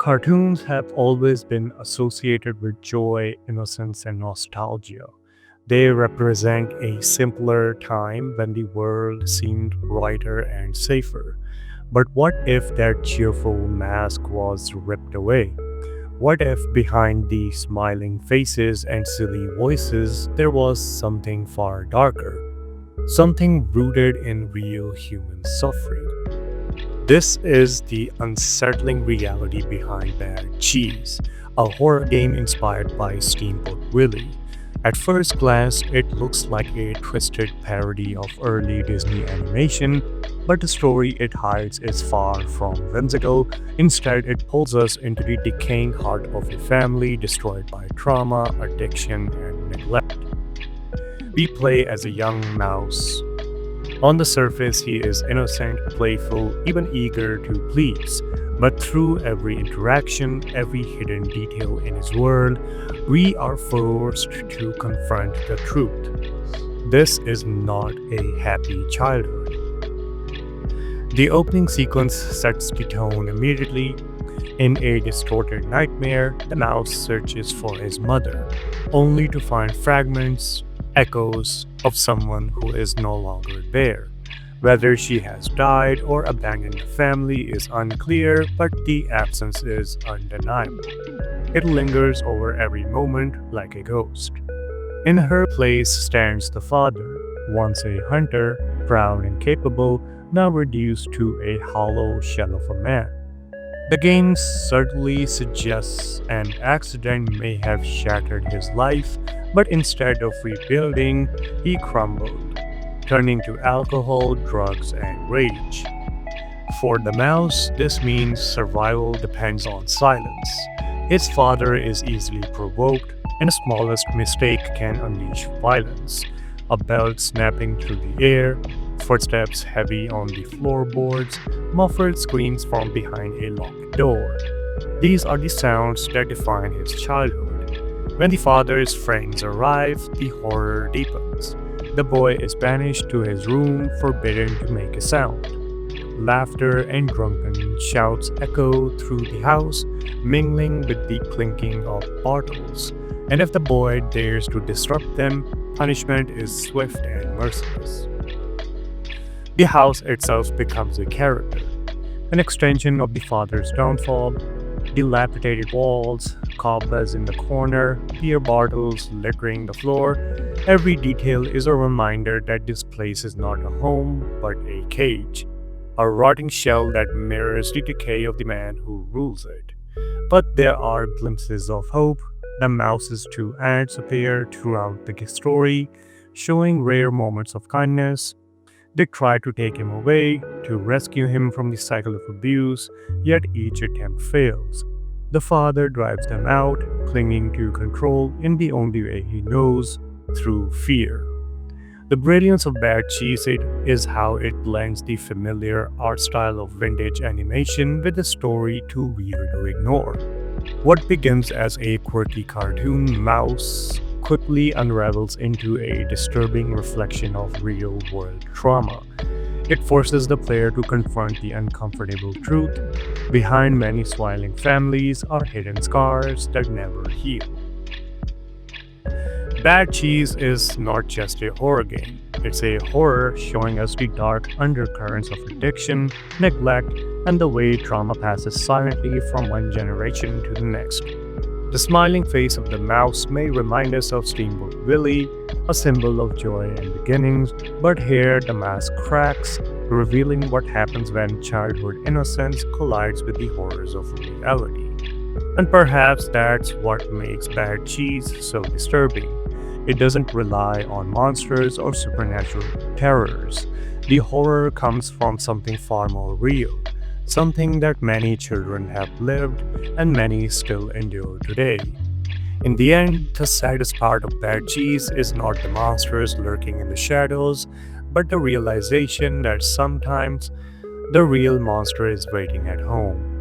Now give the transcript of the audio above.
Cartoons have always been associated with joy, innocence, and nostalgia. They represent a simpler time when the world seemed brighter and safer. But what if that cheerful mask was ripped away? What if behind the smiling faces and silly voices there was something far darker? Something rooted in real human suffering. This is the unsettling reality behind Bad Cheese, a horror game inspired by Steamboat Willie. At first glance, it looks like a twisted parody of early Disney animation, but the story it hides is far from whimsical. Instead, it pulls us into the decaying heart of a family destroyed by trauma, addiction, and neglect. We play as a young mouse. On the surface, he is innocent, playful, even eager to please. But through every interaction, every hidden detail in his world, we are forced to confront the truth. This is not a happy childhood. The opening sequence sets the tone immediately. In a distorted nightmare, the mouse searches for his mother, only to find fragments, echoes of someone who is no longer there. Whether she has died or abandoned the family is unclear, but the absence is undeniable. It lingers over every moment like a ghost. In her place stands the father, once a hunter, proud and capable, now reduced to a hollow shell of a man. The game certainly suggests an accident may have shattered his life, but instead of rebuilding, he crumbled, turning to alcohol, drugs, and rage. For the mouse, this means survival depends on silence. His father is easily provoked, and the smallest mistake can unleash violence. A belt snapping through the air, footsteps heavy on the floorboards, muffled screams from behind a locked door. These are the sounds that define his childhood. When the father's friends arrive, the horror deepens. The boy is banished to his room, forbidden to make a sound. Laughter and drunken shouts echo through the house, mingling with the clinking of bottles. And if the boy dares to disrupt them, punishment is swift and merciless. The house itself becomes a character, an extension of the father's downfall. Dilapidated walls, cobwebs in the corner, beer bottles littering the floor. Every detail is a reminder that this place is not a home, but a cage, a rotting shell that mirrors the decay of the man who rules it. But there are glimpses of hope. The mouse's two aunts appear throughout the story, showing rare moments of kindness. They try to take him away, to rescue him from the cycle of abuse, yet each attempt fails. The father drives them out, clinging to control in the only way he knows, through fear. The brilliance of Bad Cheese It is how it blends the familiar art style of vintage animation with a story too weird to ignore. What begins as a quirky cartoon mouse quickly unravels into a disturbing reflection of real-world trauma. It forces the player to confront the uncomfortable truth. Behind many smiling families are hidden scars that never heal. Bad Cheese is not just a horror game. It's a horror showing us the dark undercurrents of addiction, neglect, and the way trauma passes silently from one generation to the next. The smiling face of the mouse may remind us of Steamboat Willie, a symbol of joy and beginnings, but here the mask cracks, revealing what happens when childhood innocence collides with the horrors of reality. And perhaps that's what makes Bad Cheese so disturbing. It doesn't rely on monsters or supernatural terrors. The horror comes from something far more real, something that many children have lived and many still endure today. In the end, the saddest part of Bad Cheese is not the monsters lurking in the shadows, but the realization that sometimes the real monster is waiting at home.